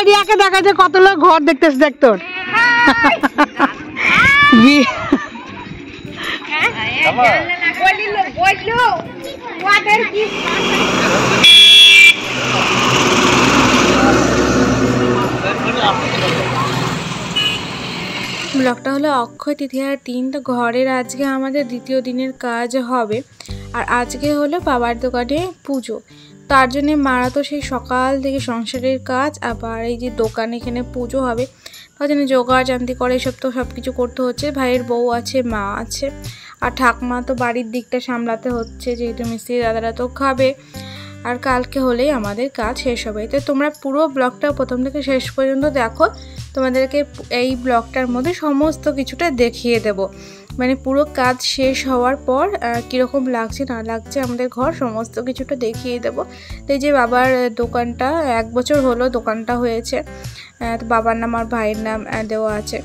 রিয়াকে দেখা যায় কত লোক ঘর দেখতেছে দেখ তোর। ব্লগটা হলো অক্ষয় তৃতীয়ার দিন। তো ঘরের আজকে আমাদের দ্বিতীয় দিনের কাজ হবে। আর আজকে হলো বাবার দোকানে পুজো, তার জন্যে মারা তো সেই সকাল থেকে সংসারের কাজ, আবার এই যে দোকানে এখানে পুজো হবে তার জন্য জোগাড় জানতি করে এসব তো সব কিছু করতে হচ্ছে। ভাইয়ের বউ আছে, মা আছে, আর ঠাকমা তো বাড়ির দিকটা সামলাতে হচ্ছে, যেহেতু মিস্ত্রি দাদারা তো খাবে। আর কালকে হলেই আমাদের কাজ শেষ হবে। তো তোমরা পুরো ব্লগটা প্রথম থেকে শেষ পর্যন্ত দেখো, তোমাদেরকে এই ব্লগটার মধ্যে সমস্ত কিছুটা দেখিয়ে দেব। মানে পুরো কাজ শেষ হওয়ার পর কীরকম লাগছে না লাগছে আমাদের ঘর সমস্ত কিছুটা দেখিয়ে দেব। তো এই যে বাবার দোকানটা 1 বছর হলো দোকানটা হয়েছে, তো বাবার নাম আর ভাইয়ের নাম দেওয়া আছে।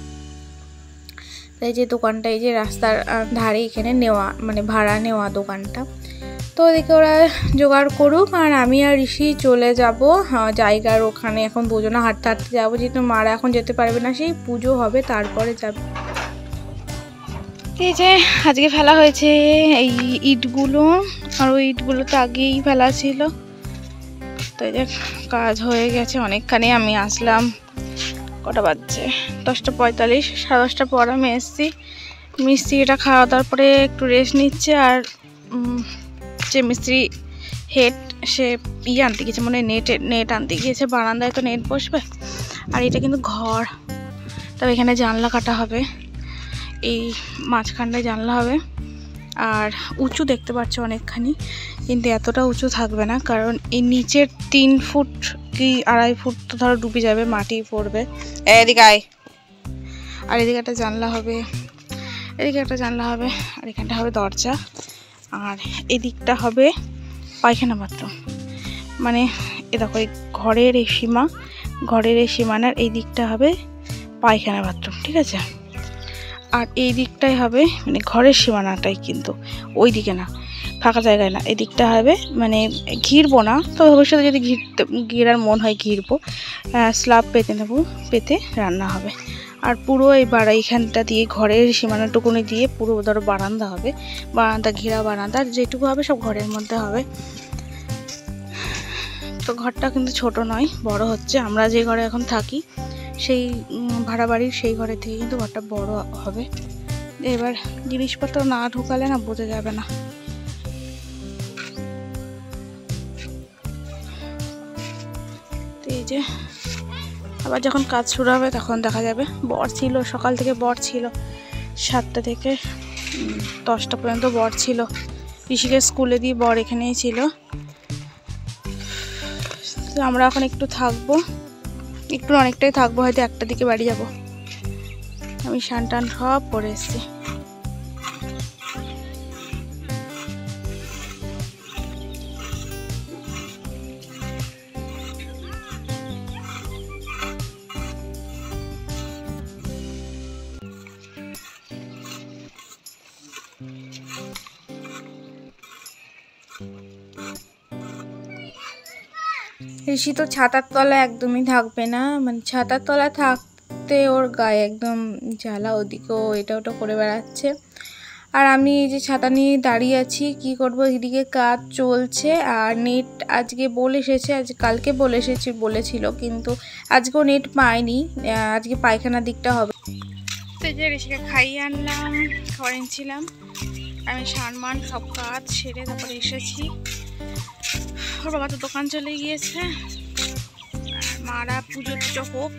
এই যে দোকানটা এই যে রাস্তার ধারে এখানে নেওয়া, মানে ভাড়া নেওয়া দোকানটা। তো ওদিকে ওরা জোগাড় করুক, আর আমি আর ঋষি চলে যাব জায়গার ওখানে। এখন দুজনে হাঁটতে হাঁটতে যাবো, যেহেতু মারা এখন যেতে পারবে না, সেই পুজো হবে তারপরে যাবে। এই যে আজকে ফেলা হয়েছে এই ইটগুলো, আর ওই ইটগুলো তো আগেই ফেলা ছিল। তো এই যে কাজ হয়ে গেছে অনেকখানি। আমি আসলাম কটা বাজছে, 10:45, 10:30 পর আমি এসেছি। মিস্ত্রিটা খাওয়া দাওয়ার পরে একটু রেস্ট নিচ্ছে। আর যে মিস্ত্রি হেড সে আনতে গিয়েছে, মানে নেট আনতে গিয়েছে, বারান্দায় তো নেট বসবে। আর এটা কিন্তু ঘর, তবে এখানে জানলা কাটা হবে, এই মাঝখানটায় জানলা হবে। আর উঁচু দেখতে পাচ্ছ অনেকখানি, কিন্তু এতটা উঁচু থাকবে না, কারণ এই নিচের 3 ফুট কি 2.5 ফুট তো ধরো ডুবে যাবে, মাটি পড়বে। এদিকে আয়। আর এদিকে একটা জানলা হবে, এদিকে একটা জানলা হবে, আর এখানটা হবে দরজা। আর এদিকটা হবে পায়খানা বাথরুম। মানে এ দেখো এই ঘরের এই সীমা, ঘরের এই সীমানার এই দিকটা হবে পায়খানা বাথরুম, ঠিক আছে। আর এই দিকটাই হবে মানে ঘরের সীমানাটাই, কিন্তু ওই দিকে না, ফাঁকা জায়গায় না, এই দিকটা হবে মানে ঘিরবো না, তো ভবিষ্যতে যদি ঘিরার মন হয় ঘিরবো। স্ল্যাব পেতে নেবো, পেতে রান্না হবে। আর পুরো এই এইখানটা দিয়ে ঘরের সীমানাটুকুনি দিয়ে পুরো ধরো বারান্দা হবে, বারান্দা ঘেরা বারান্দা, যেটুকু হবে সব ঘরের মধ্যে হবে। তো ঘরটা কিন্তু ছোট নয়, বড় হচ্ছে। আমরা যে ঘরে এখন থাকি সেই ভাড়া বাড়ির সেই ঘরের থেকে কিন্তু ঘরটা বড় হবে। এবার জিনিসপত্র না ঢুকালে না বোঝা যাবে না। তো এই যে আবার যখন কাজ শুরু হবে তখন দেখা যাবে। বর ছিল সকাল থেকে, বর ছিল 7টা থেকে 10টা পর্যন্ত বর ছিল। ঋষিকে স্কুলে দিয়ে বর এখানেই ছিল। তো আমরা এখন একটু থাকবো, একটু অনেকটাই থাকবো, হয়তো 1টার দিকে বাড়ি যাব। আমি স্নান টান সব পরে এসেছি। ঋষি তো ছাতার তলা একদমই থাকবে না, মানে ছাতার তলা থাকতে ওর গায়ে একদম জ্বালা, ওদিকেও এটা ওটা করে বেড়াচ্ছে। আর আমি এই যে ছাতা নিয়ে দাঁড়িয়ে আছি, কি করব, এদিকে কাজ চলছে। আর নেট আজকে বলে এসেছে, আজ কালকে বলেছিল, কিন্তু আজকেও নেট পাইনি। আজকে পায়খানার দিকটা হবে। তো যে ঋষিকে খাইয়ে আনলাম, খাবার এনেছিলাম, আমি সানমান সব কাজ সেরে তারপরে এসেছি। ওর বাবা তো দোকান চলে গিয়েছে। মারা পুজো হোক,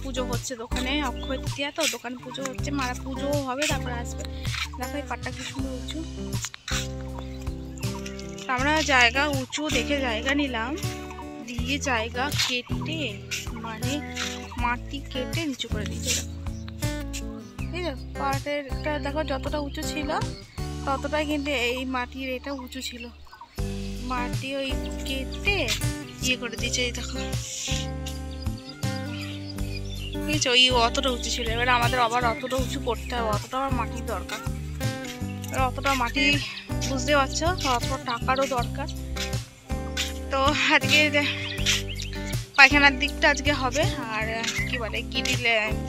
পুজো হচ্ছে দোকানে, অক্ষয় তৃতীয়া তো দোকানে পুজো হচ্ছে, মারা পুজো হবে তারপরে আসবে। দেখো এই পাটটা কি সুন্দর উঁচু। আমরা জায়গা উঁচু দেখে জায়গা নিলাম, দিয়ে জায়গা কেটে মানে মাটি কেটে নিচু করে দিয়েছে। ঠিক আছে, পাটেরটা দেখো যতটা উঁচু ছিল ততটাই কিন্তু এই মাটির এটা উঁচু ছিল। মাটি ওই কেটে ইয়ে করে দিয়েছে, এই দেখো বুঝছো, ওই অতটা উঁচু ছিল। এবার আমাদের আবার অতটা উঁচু করতে হবে, অতটা আবার মাটির দরকার। এবার অতটা মাটি বুঝতে পারছো, অতটা টাকারও দরকার। তো আজকে পায়খানার দিকটা আজকে হবে, আর কি বলে গ্রিল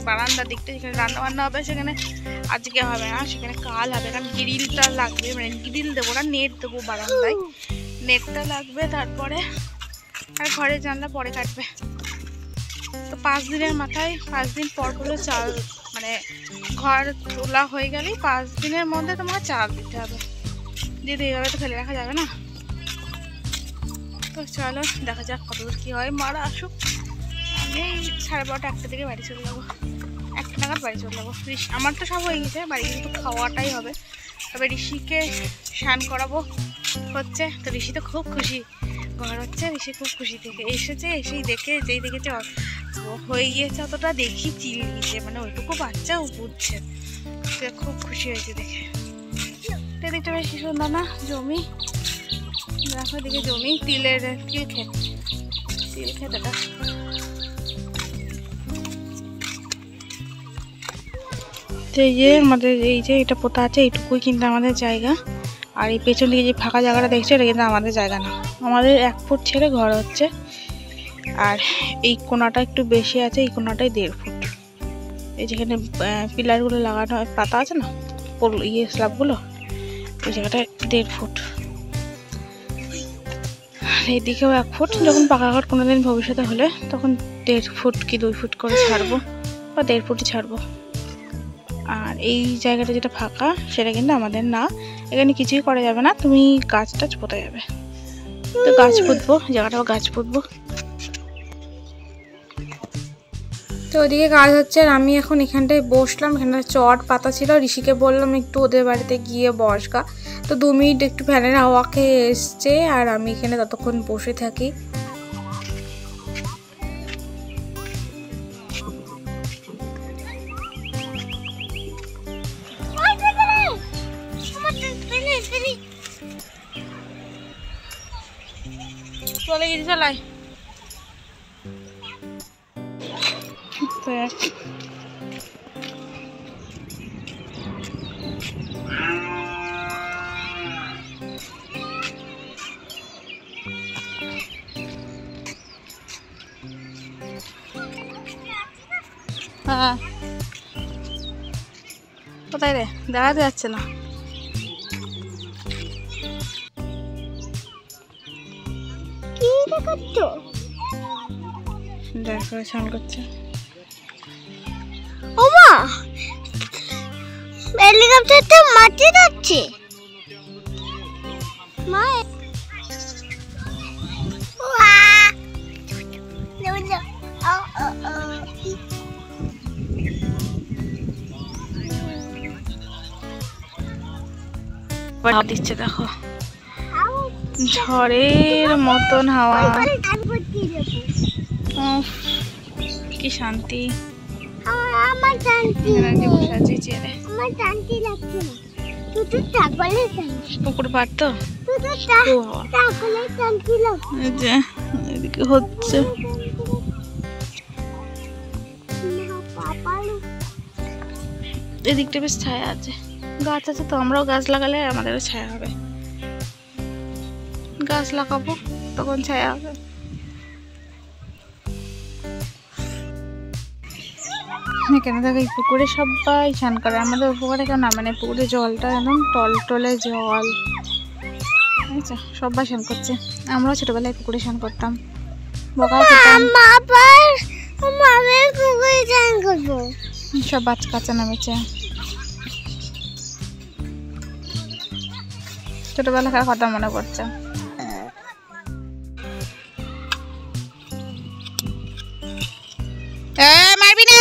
বারান্দার দিকটা যেখানে রান্না বান্না হবে সেখানে আজকে হবে না, সেখানে কাল হবে। কারণ গ্রিলটা লাগবে, মানে গ্রিল দেবো না, নেট দেবো বারান্দায়, নেটটা লাগবে। তারপরে আর ঘরের জানলা পরে কাটবে। তো 5 দিনের মাথায় 5 দিন পর করে চাল, মানে ঘর তোলা হয়ে গেলেই 5 দিনের মধ্যে তোমাকে চাল দিতে হবে। দিদি এইভাবে তো ফেলে রাখা যাবে না। তো চলো দেখা যাক কতদূর কী হয়। মারা আসুক, আমি 12:30 1টা থেকে বাড়ি চলে যাবো, 1টা নাগাদ বাড়ি চলে যাবো। আমার তো সব হয়ে গেছে, বাড়ি গিয়ে তো খাওয়াটাই হবে। তবে ঋষিকে স্নান করাবো হচ্ছে, তো ঋষি তো খুব খুশি, ঘর হচ্ছে, ঋষি খুব খুশি থেকে এসেছে। এসেই দেখে যেই দেখেছে হয়ে গিয়েছে অতটা দেখি চিল্লিয়েছে, মানে ওইটুকু বাচ্চাও বুঝছে, সে খুব খুশি হয়েছে দেখে। এদিকটা বেশি সুন্দর না জমি, দেখো এদিকে জমি, তিল ক্ষেত এটা। তো এই যে আমাদের এই যে এটা পোতা আছে, এইটুকুই কিন্তু আমাদের জায়গা। আর এই পেছন দিকে যে ফাঁকা জায়গাটা দেখছো এটা কিন্তু আমাদের জায়গা না, আমাদের 1 ফুট ছেড়ে ঘর হচ্ছে। আর এই কোনাটা একটু বেশি আছে, এই কোনাটাই 1.5 ফুট। এই যেখানে পিলারগুলো লাগানো পাতা আছে না, স্ল্যাবগুলো, এই জায়গাটায় 1.5 ফুট। আর এইদিকেও 1 ফুট। যখন পাকা ঘর কোনোদিন ভবিষ্যতে হলে তখন 1.5 ফুট কি 2 ফুট করে ছাড়বো, বা 1.5 ফুটই ছাড়বো। আর এই জায়গাটা যেটা ফাঁকা সেটা কিন্তু আমাদের না, এখানে কিছুই করা যাবে না, তুমি গাছ টাছ পোতা যাবে। তো গাছ পুঁতবো, জায়গাটাও গাছ পুঁতবো। তো ওদিকে কাজ হচ্ছে, আর আমি এখন এখানটায় বসলাম। এখানটা চট পাতা ছিল, ঋষিকে বললাম একটু ওদের বাড়িতে গিয়ে বসগা। তো 2 মিনিট একটু ফ্যানের হাওয়া খেয়ে এসছে, আর আমি এখানে ততক্ষণ বসে থাকি। চলে গেছি, চালাই হ্যাঁ। কোথায় রে, দেখাতে যাচ্ছে না। ডেকোরেশন করছে। ওমা, হেলিকপ্টারটা মাটি যাচ্ছে। মা, ওয়া, নো হাওয়া দিচ্ছে, দেখো ঝড়ের মতন হাওয়া। কি শান্তি, আমার শান্তি বসে আছি চেয়ারে। আমার শান্তি লাগছে না, শুধু ছাগলের শান্তি। পুকুর পাড় তো, শুধু ছাগলের শান্তি লাগছে। এই যে এদিকে হচ্ছে, এদিকটা বেশ ছায়া আছে, গাছ আছে। তো আমরাও গাছ লাগালে আমাদেরও ছায়া হবে, গাছ লাগাবো তখন ছায়া হবে। এখানে দেখো এই পুকুরে সবাই স্নান করে, আমাদের পুকুরে কেন না, মানে পুকুরে জলটা একদম টলটলে জল, আচ্ছা সবাই স্নান করছে। আমরাও ছোটবেলায় পুকুরে স্নান করতাম, বকা খেতাম। সব বাচ্চা কাচ্চা নামেছে, ছোটবেলাকার কথা মনে পড়ছে। মারবি না,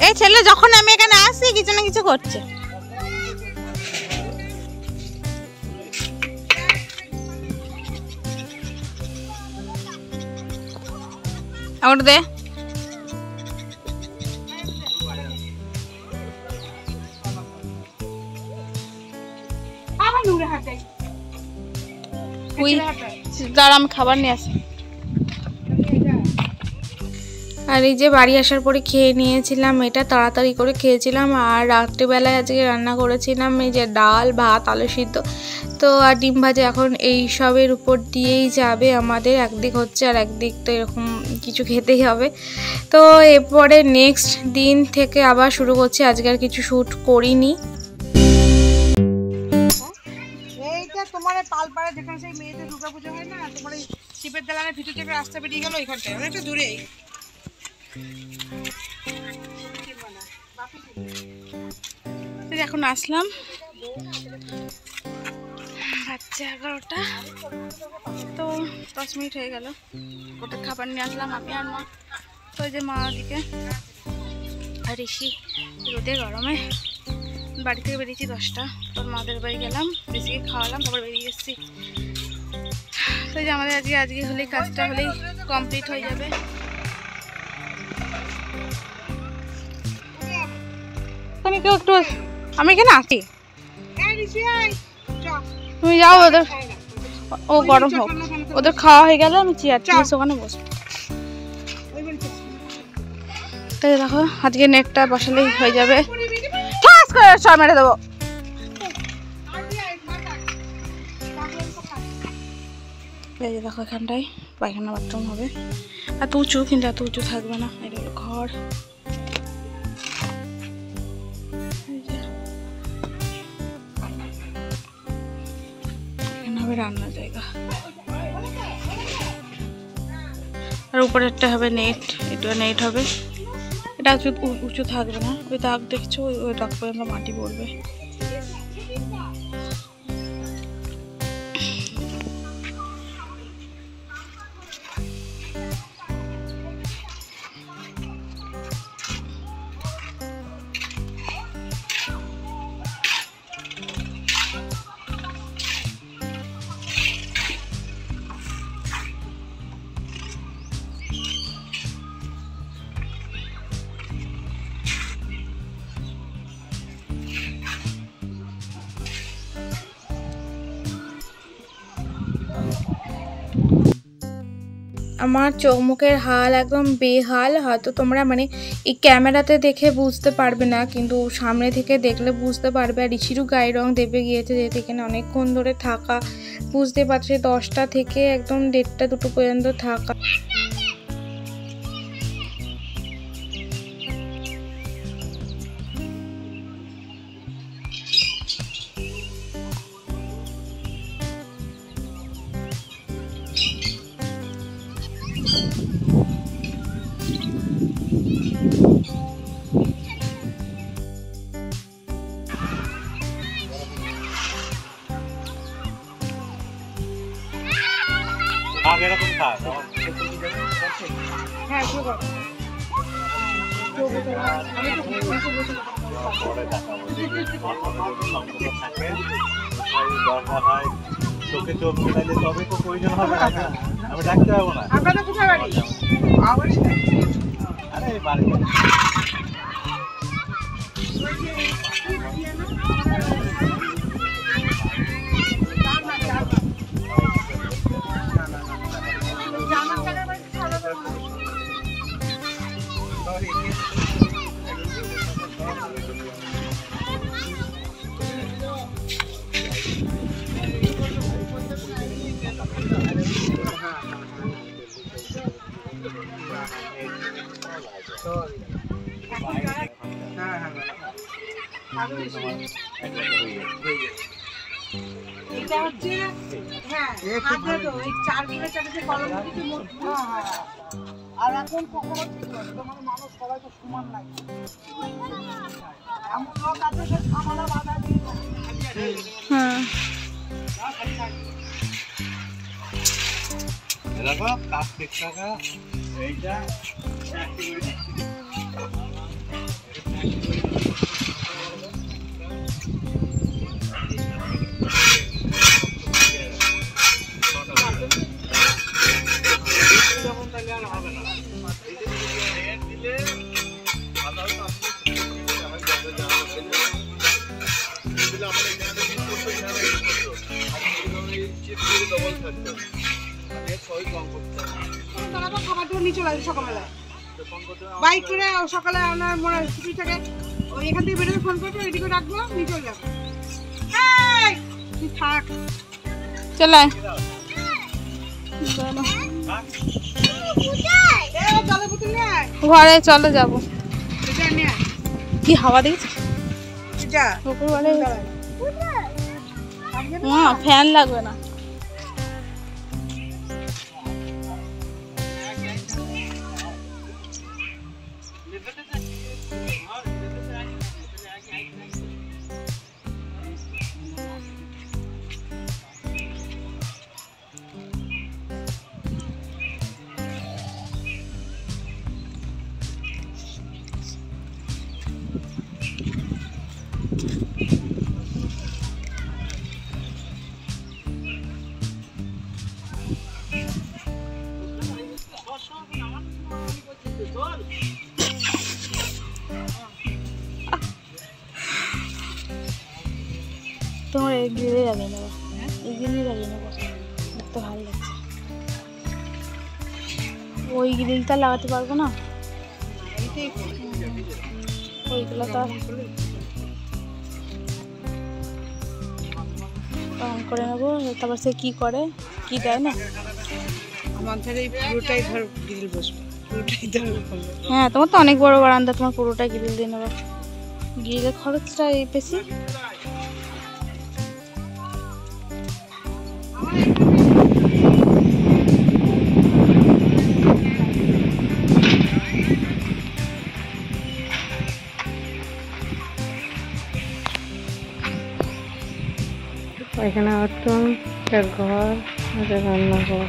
এই ছেলে যখন আমি এখানে আসি কিছু না কিছু করছে। আমার দে দাঁড়া আমি খাবার নিয়ে আসি। আর এই যে বাড়ি আসার পরে খেয়ে নিয়েছিলাম, এটা তাড়াতাড়ি করে খেয়েছিলাম। আর রাত্রিবেলায় আজকে রান্না করেছিলাম এই যে ডাল, ভাত, আলু সিদ্ধ তো আর ডিম ভাজা। এখন এই সবের উপর দিয়েই যাবে আমাদের, একদিক হচ্ছে আর একদিক তো এরকম কিছু খেতেই হবে। তো এরপরে নেক্সট দিন থেকে আবার শুরু করছি। আজকে আর কিছু শ্যুট করিনি। এইটা তোমার পালপাড়া যেখানে সেই মেয়েদের দুর্গাপুজো হয় না, তোমার এই শিবের দালানের ভিতর থেকে রাস্তা বেরিয়ে গেল ওইখানটায় অনেকটা দূরেই। এখন আসলাম বাচ্চা 11টা, তো 10 মিনিট হয়ে গেল। ওটা খাবার নিয়ে আসলাম আমি আর মা। তো ওই যে মা দিকে আর ঋষি রোদে গরমে বাড়ি থেকে বেরিয়েছি 10টা, তোর মাদের বাড়ি গেলাম, ঋষিকে খাওয়ালাম, তারপর বেরিয়ে এসেছি। তো যে আমাদের আজকে হলেই কাজটা হলেই কমপ্লিট হয়ে যাবে। তুমি কেউ একটু, আমি এখানে আছি, তুমি যাও, ওদের ও গরম হোক, ওদের খাওয়া হয়ে গেলে আমি চেয়ার ওখানে বসবো। তাই দেখো আজকে নেটটা বসালেই হয়ে যাবে, ঠাস করে সব মেরে দেবো। এই যে দেখো এখানটায় পায়খানা বাথরুম হবে, এত উঁচু কিন্তু এত উঁচু থাকবে না, এটা হলো ঘর। রান্নার জায়গা, আর উপরে একটা হবে নেট, এটা নেট হবে, এটা উঁচু থাকবে না। ওই দাগ দেখছো, ওই দাগ পর্যন্ত মাটি পড়বে। আমার চোখ মুখের হাল একদম বেহাল, হয়তো তোমরা মানে এই ক্যামেরাতে দেখে বুঝতে পারবে না, কিন্তু সামনে থেকে দেখলে বুঝতে পারবে। আর ঋষিরও গায়ের রং দেবে গিয়েছে, যেহেতু এখানে অনেকক্ষণ ধরে থাকা, বুঝতে পারছি 10টা থেকে একদম 1:30 2টো পর্যন্ত থাকা। হ্যাঁ শুরু করো। চোখে চোখ মিলাইলে তবে তো প্রয়োজন হবে না, আমি ডাকতে পারবো না। আপনাদের কোথায় বাড়ি? আরে বাড়ি এটা হচ্ছে হ্যাঁ আগে তো এই 4 কিলো চারটে কলম কিছু মোট আর এখন কখনো ঠিক না, তোমার মানুষ সবাই তো সমান নাই, এমন লোক আছে যে খামারা বাধা দিয়ে হ্যাঁ দেখো প্লাস্টিক টাকা এইটা তারা তো খাবার দিয়ে নিয়ে চলে আসে সকালবেলা বাইক করে সকালে আপনার মনে ছুটি থাকে ওই এখান থেকে বেরোতে ফোন করবে রেডি করে রাখবো নিয়ে চলে যাবো থাক চলে জলের বোতল নিয়ে ঘরে চলে যাবো। এটা নিয়ে কি হাওয়া দেখছি এটা উপরওয়ালা ফ্যান লাগবে না। তোমার এই গ্রিলে লাগিয়ে নেবো, এই গ্রিলে লাগিয়ে নেবো, দেখতে ভালো লাগছে। ওই গ্রিলটা লাগাতে পারবো না, ওইগুলো তো অন করে নেবো। তারপর সে কি করে কি দেয় না, আমাদের এই পুরোটাই ধর গ্রিল বসবে, পুরোটাই ধর। হ্যাঁ তোমার তো অনেক বড় বারান্দা, তোমার পুরোটাই গ্রিল দিয়ে নেবো। গ্রিলের খরচটা বেশি। এখানে একটা ঘর আর রান্নাঘর।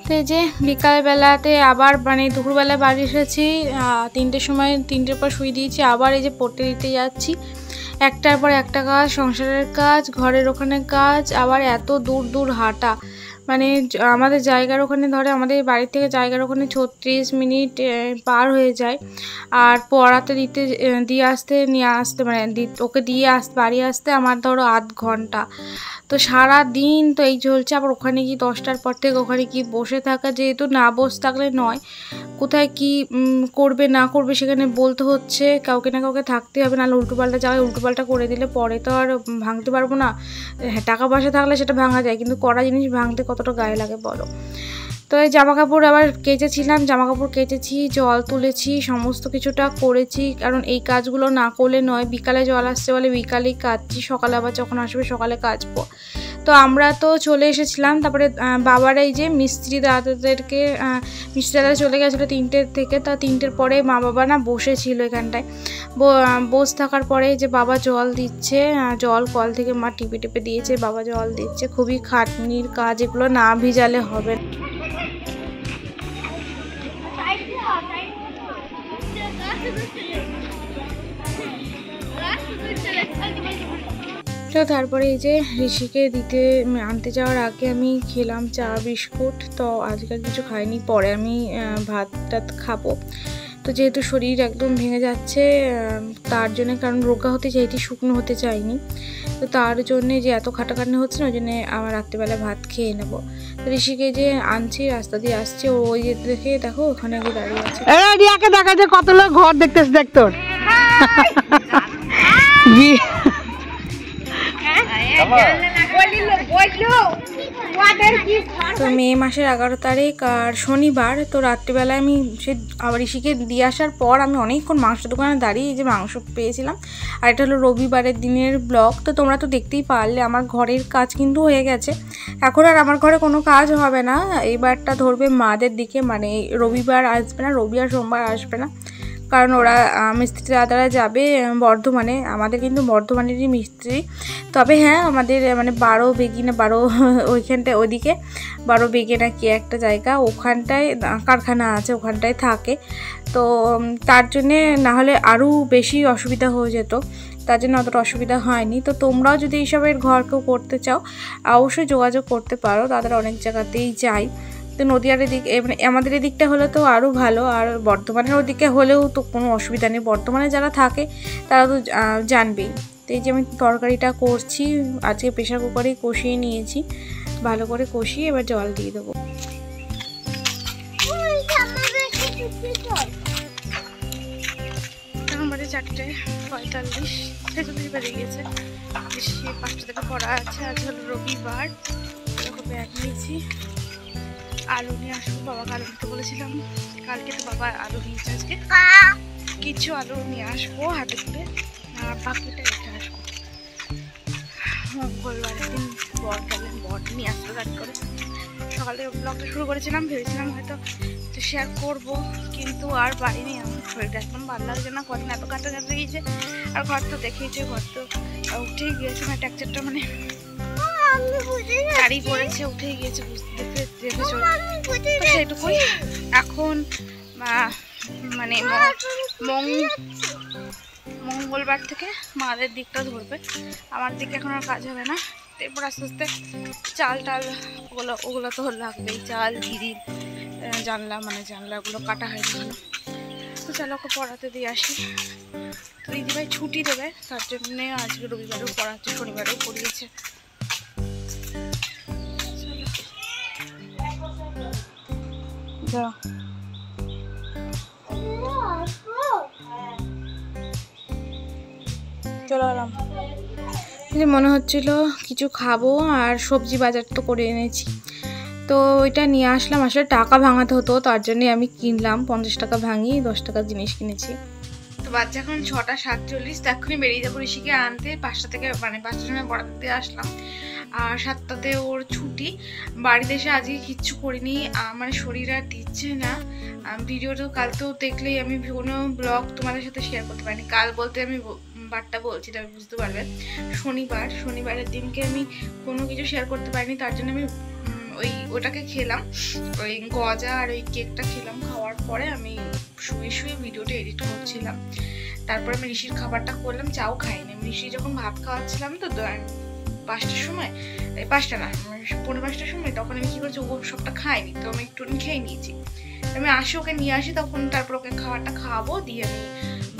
তো এই যে বিকালবেলাতে আবার মানে দুপুরবেলা বাড়ি এসেছি, 3টের সময়, 3টের পর শুয়ে দিয়েছি। আবার এই যে পড়তে দিতে যাচ্ছি, একটার পর একটা কাজ, সংসারের কাজ, ঘরের ওখানে কাজ, আবার এত দূর দূর হাঁটা। মানে আমাদের জায়গার ওখানে ধরে আমাদের বাড়ি থেকে জায়গার ওখানে 36 মিনিট পার হয়ে যায়। আর পড়াতে দিয়ে আসতে নিয়ে আসতে মানে ওকে দিয়ে বাড়ি আসতে আমার ধরো আধ ঘন্টা। তো সারা দিন তো এই চলছে। আবার ওখানে কি 10টার পর থেকে ওখানে কি বসে থাকা, যেহেতু না বসে থাকলে নয়, কোথায় কি করবে না করবে সেখানে বলতে হচ্ছে, কাউকে না কাউকে থাকতে হবে, নাহলে উল্টোপাল্টা জায়গায় উল্টোপাল্টা করে দিলে পরে তো আর ভাঙতে পারবো না। হ্যাঁ টাকা পয়সা থাকলে সেটা ভাঙা যায়, কিন্তু কড়া জিনিস ভাঙতে কতটা গায়ে লাগে বলো। তো এই জামা কাপড় আবার কেচেছিলাম, জামা কাপড় কেচেছি, জল তুলেছি, সমস্ত কিছুটা করেছি, কারণ এই কাজগুলো না করলে নয়। বিকালে জল আসছে বলে বিকালেই কাচছি, সকালে আবার যখন আসবে সকালে কাচবো। তো আমরা তো চলে এসেছিলাম, তারপরে বাবার এই যে মিস্ত্রি দাদাদেরকে, মিস্ত্রি দাদা চলে গেছিলো 3টের থেকে। তা 3টের পরে মা বাবা না বসেছিল এখানটায়, বসে থাকার পরে যে বাবা জল দিচ্ছে, জল কল থেকে মা টিপে টিপে দিয়েছে, বাবা জল দিচ্ছে। খুবই খাটনির কাজ, এগুলো না ভিজালে হবে না। তো তারপরে এই যে ঋষিকে আনতে যাওয়ার আগে আমি খেলাম চা বিস্কুট। তো আজকাল কিছু খাইনি, পরে আমি ভাত টাত খাবো। তো যেহেতু শরীর একদম ভেঙে যাচ্ছে তার জন্য, কারণ রোগা হতে চাইছি, শুকনো হতে চাইনি, তো তার জন্যে যে এত খাটাখাটনি হচ্ছে না, ওই জন্যে আমার রাত্রিবেলা ভাত খেয়ে নেবো। তো ঋষিকে যে আনছি, রাস্তা দিয়ে আসছে, ওই যে দেখে দেখো ওখানে গিয়ে দাঁড়িয়ে আছে। রিয়াকে দেখা যায় কত লোক ঘর দেখতেছে, দেখ তোর তো মে মাসের 11 তারিখ আর শনিবার। তো রাত্রিবেলায় আমি আবার ঋষিকে দিয়ে আসার পর আমি অনেকক্ষণ মাংস দোকানে দাঁড়িয়ে এই যে মাংস পেয়েছিলাম। আর এটা হলো রবিবারের দিনের ব্লগ। তো তোমরা তো দেখতেই পারলে আমার ঘরের কাজ কিন্তু হয়ে গেছে। এখন আর আমার ঘরে কোনো কাজ হবে না, এইবারটা ধরবে মাদের দিকে, মানে রবিবার আসবে না, রবি আর সোমবার আসবে না, কারণ ওরা মিস্ত্রি দাদারা যাবে বর্ধমানে। আমাদের কিন্তু বর্ধমানেরই মিস্ত্রি, তবে হ্যাঁ আমাদের মানে 12 বেগি না 12 ওইখানটায়, ওইদিকে 12 বেগে না কি একটা জায়গা, ওখানটায় কারখানা আছে, ওখানটায় থাকে। তো তার জন্যে না হলে আরও বেশি অসুবিধা হয়ে যেত, তার জন্য অতটা অসুবিধা হয়নি। তো তোমরাও যদি এইসবের ঘর কেউ করতে চাও অবশ্যই যোগাযোগ করতে পারো, তাদের অনেক জায়গাতেই যাই। তো নদীয়ার এদিক মানে আমাদের এদিকটা হলে তো আরও ভালো, আর বর্ধমানের ওদিকে হলেও তো কোনো অসুবিধা নেই, বর্ধমানে যারা থাকে তারা তো জানবেই। তো এই যে আমি তরকারিটা করছি, আজকে প্রেশার কুকারেই কষিয়ে নিয়েছি, ভালো করে কষিয়ে এবার জল দিয়ে দেবো। এখন বাজে 4:45, 46 বেজে গিয়েছে, বেশি 5টা থেকে পড়া আছে। আজ হলো রবিবার, এরকম ব্যাগ নিয়েছি, আলু নিয়ে আসবো, বাবাকে আলু নিতে বলেছিলাম, কালকে তো বাবা আলু নিয়েছে, আজকে কিছু আলু নিয়ে আসবো হাতে করে, আর বাকিটা রেখে আসবো। মঙ্গলবারের দিন বর গেলেন, বর নিয়ে আসলো গাড়ি করে। সকালে ব্লগটা শুরু করেছিলাম, ভেবেছিলাম হয়তো শেয়ার করবো, কিন্তু আর পারিনি। আমার শরীরটা একদম ভালো লাগছে না, কদিন এত কাটা কাটা গিয়েছে, আর ঘর তো দেখেইছে, ঘর তো উঠেই গিয়েছে না, টেক্সচারটা মানে গাড়ি পড়েছে, উঠেই গিয়েছে, দেখেছো। তো সেটুকুই। এখন মানে মঙ্গলবার থেকে মাদের দিকটা ধরবে, আমার দিকে এখন আর কাজ হবে না। এরপর আস্তে আস্তে চাল টাল ওগুলো তো লাগবেই, চাল গিরিল জানলাগুলো কাটা হয়ে গেল। তো চলো ওকে পড়াতে দিয়ে আসি। তো দিদিভাই ছুটি দেবে, তার জন্যে আজকে রবিবারেও পড়াচ্ছে, শনিবারেও পড়িয়েছে। চলে এলাম। মনে হচ্ছিল কিছু খাবো, আর সবজি বাজার তো করে এনেছি, তো ওইটা নিয়ে আসলাম। আসলে টাকা ভাঙাতে হতো, তার জন্যে আমি কিনলাম, 50 টাকা ভাঙিয়ে 10 টাকার জিনিস কিনেছি। তো বাচ্চা এখন 6:47, তো এখনই বেরিয়ে যাবো ঋষিকে আনতে। 5টা থেকে মানে 5টার সময় পড়াতে আসলাম, আর 7টাতে ওর ছুটি। বাড়িতে এসে আজকে কিচ্ছু করিনি, মানে শরীর আর দিচ্ছে না। ভিডিওটা কাল তো দেখলেই, আমি কোনো ব্লগ তোমাদের সাথে শেয়ার করতে পারিনি। কাল বলতে আমি বারটা বলছি, তবে বুঝতে পারবে শনিবারের দিনকে আমি কোনো কিছু শেয়ার করতে পারিনি, তার জন্য আমি ওটাকে খেলাম, ওই গজা আর ওই কেকটা খেলাম। খাওয়ার পরে আমি শুয়ে ভিডিওটা এডিট করছিলাম। তারপর আমি ঋষির খাবারটা করলাম, চাও খাইনি। আমি ঋষি যখন ভাত খাওয়াচ্ছিলাম তো 5টার সময়, 5টা না 4:45টার সময়, তখন আমি কি করছি, ও সবটা খাইনি, তো আমি একটু খেয়ে নিয়েছি। আমি আসি, ওকে নিয়ে আসি, তখন তারপর ওকে খাবারটা খাওয়াবো, দিয়ে আমি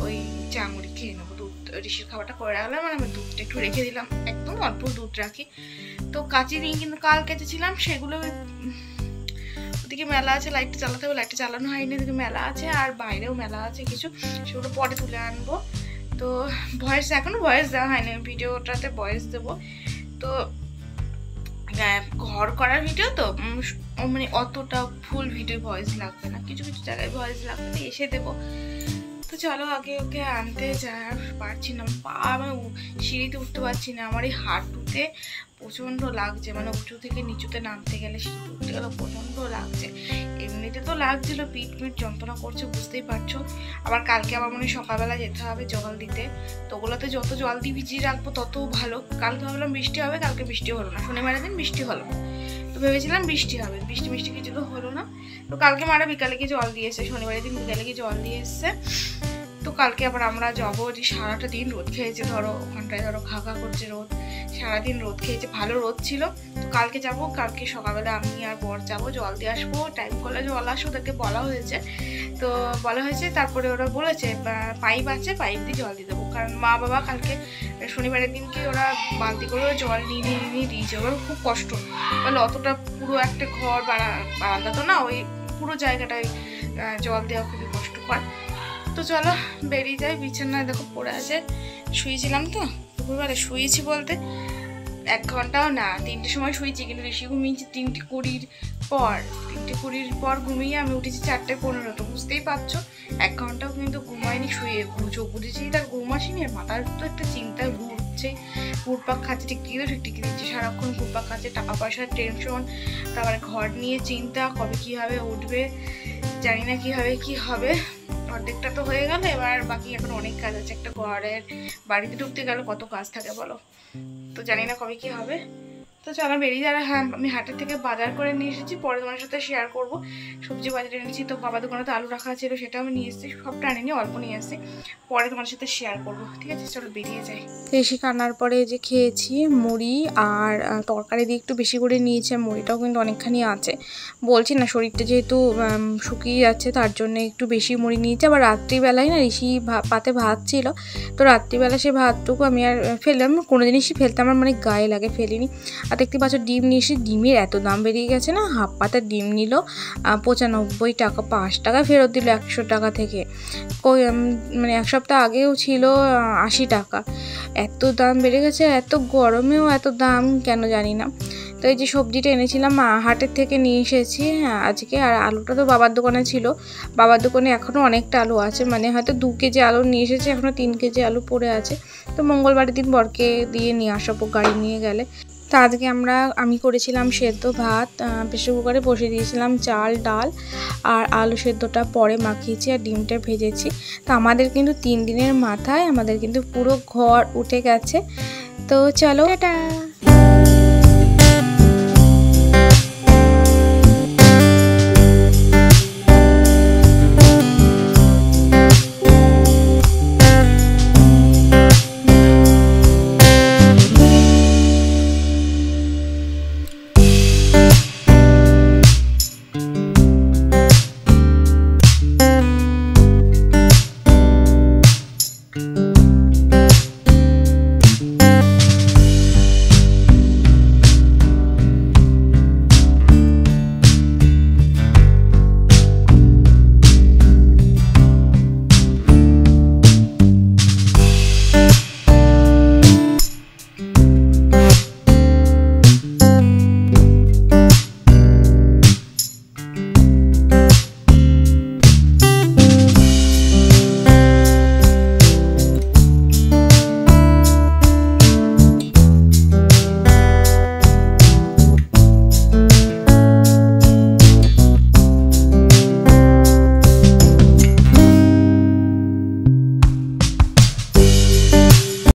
ওই চাঙুরি খেয়ে নেবো। দুধ ঋষির খাবারটা করে রাখলাম, আর আমি দুধটা একটু রেখে দিলাম, একদম অল্প দুধ রাখি। তো কাচি নিয়ে কিন্তু কাল কেচেছিলাম, সেগুলো ওদিকে মেলা আছে, লাইটটা চালাতে হবে, লাইটটা চালানো হয়নি, ওদিকে মেলা আছে, আর বাইরেও মেলা আছে কিছু, সেগুলো পরে তুলে আনবো। তো এখনো ভয়েস দেওয়া হয়নি, ভিডিওটাতে ভয়েস দেবো। তো ঘর করার ভিডিও তো মানে অতটা ফুল ভিডিও ভয়েস লাগবে না, কিছু কিছু জায়গায় ভয়েস লাগবে, এসে দেবো। তো চলো আগে ওকে আনতে যাওয়ার পারছি না, পা আমি সিঁড়িতে উঠতে পারছি না, আমার এই হাঁটুতে প্রচণ্ড লাগছে, মানে উঁচু থেকে নিচুতে নামতে গেলে, সিঁড়িতে উঠতে গেলে প্রচণ্ড লাগছে। এমনিতে তো লাগছিল, পিঠ যন্ত্রণা করছে, বুঝতেই পারছো। আবার কালকে আবার মনে সকালবেলা যেতে হবে জল দিতে, তো ওগুলোতে যত জল দিয়ে ভিজিয়ে রাখবো তত ভালো। কালকে ভাবলাম বৃষ্টি হবে, কালকে বৃষ্টি হলো না, শনিবারের দিন বৃষ্টি হলো না, তো ভেবেছিলাম বৃষ্টি হবে, বৃষ্টি কিছু তো হলো না। তো কালকে মারা বিকালে গিয়ে জল দিয়ে এসছে, শনিবারের দিন বিকালে গিয়ে জল দিয়ে এসছে। তো কালকে আবার আমরা যাবো, সারাটা দিন রোদ খেয়েছে, ধরো ওখানটায় ধরো খা করছে রোদ, সারাদিন রোদ খেয়েছে, ভালো রোদ ছিল। তো কালকে যাবো, কালকে সকালবেলা আমি আর বর যাবো, জল দিয়ে আসবো, টাইম করলে জল আসো, ওদেরকে বলা হয়েছে। তো বলা হয়েছে, তারপরে ওরা বলেছে পাইপ আছে, পাইপ দিয়ে জল দিয়ে দেবো, কারণ মা বাবা কালকে শনিবারের দিনকে ওরা বালতি করে জল নিয়ে দিয়েছে। ওরা খুব কষ্ট, বলে অতটা পুরো একটা ঘর বারান্দা তো না, ওই পুরো জায়গাটায় জল দেওয়া খুবই কষ্টকর। তো চলো বেরিয়ে যাই। বিছানায় দেখো পড়ে আছে, শুয়েছিলাম তো দুপুরবেলা, শুয়েছি বলতে 1 ঘন্টাও না, 3টের সময় শুয়েছি, কিন্তু ঋষি ঘুমিয়েছি 3:20 পর ঘুমিয়ে আমি উঠেছি 4:15। তো বুঝতেই পারছো 1 ঘন্টাও কিন্তু ঘুমায়নি, শুয়ে চোখ উঠেছি, তার ঘুম আসেনি। আর মাথার তো একটা চিন্তায় ঘুরছে, ঘুরপাক খাচ্ছে, টিকি দিচ্ছে সারাক্ষণ, ঘুরপাক খাচ্ছে, টাকা পয়সার টেনশন, তারপরে ঘর নিয়ে চিন্তা, কবে কীভাবে উঠবে জানি না, কি হবে। অর্ধেকটা তো হয়ে গেল, এবার বাকি এখন অনেক কাজ আছে। একটা ঘরের বাড়িতে ঢুকতে গেলে কত কাজ থাকে বলো, তো জানি না কবে কি হবে। তো চলো বেরিয়ে যারা। হ্যাঁ, আমি হাটের থেকে বাজার করে নিয়ে এসেছি, পরে তোমার সাথে শেয়ার করব। সবজি বাজারে এনেছি, তো বাবা দোকানে তো আলু রাখা ছিল, সেটা আমি নিয়ে এসেছি। সবটা আনিনি, অল্প নিয়ে এসেছি, পরে তোমার সাথে শেয়ার করব। ঠিক আছে, চলো বেরিয়ে যাই। তো এসে কান্নার পরে যে খেয়েছি মুড়ি আর তরকারি দিয়ে একটু বেশি করে নিয়েছে। মুড়িটাও কিন্তু অনেকখানি আছে, বলছি না শরীরটা যেহেতু শুকিয়ে যাচ্ছে তার জন্য একটু বেশি মুড়ি নিয়েছে। আবার রাত্রিবেলায় না ঋষি পাতে ভাত ছিল, তো রাত্রিবেলা সে ভাতটুকু আমি আর ফেললাম। কোনো জিনিসই ফেলতে আমার মানে গায়ে লাগে, ফেলিনি। আর দেখতে পাচ্ছ ডিম নিয়ে এসে, ডিমের এত দাম বেরিয়ে গেছে না। হাফ পাতার ডিম নিল 95 টাকা, 5 টাকা ফেরত দিল 100 টাকা থেকে। মানে এক সপ্তাহ আগেও ছিল 80 টাকা। এত দাম বেড়ে গেছে, এত গরমেও এত দাম কেন জানি না। তো এই যে সবজিটা এনেছিলাম হাটের থেকে নিয়ে এসেছি আজকে। আর আলুটা তো বাবার দোকানে ছিল, বাবার দোকানে এখনও অনেকটা আলু আছে, মানে হয়তো 2 কেজি আলু নিয়ে এসেছি, এখনও 3 কেজি আলু পড়ে আছে। তো মঙ্গলবারের দিন বরকে দিয়ে নিয়ে আসবো গাড়ি নিয়ে গেলে। তো আজকে আমি করেছিলাম সেদ্ধ ভাত, প্রেসার কুকারে বসিয়ে দিয়েছিলাম চাল ডাল, আর আলু সেদ্ধটা পরে মাখিয়েছি, আর ডিমটা ভেজেছি। তো আমাদের কিন্তু 3 দিনের মাথায় আমাদের কিন্তু পুরো ঘর উঠে গেছে। তো চলো টাটা।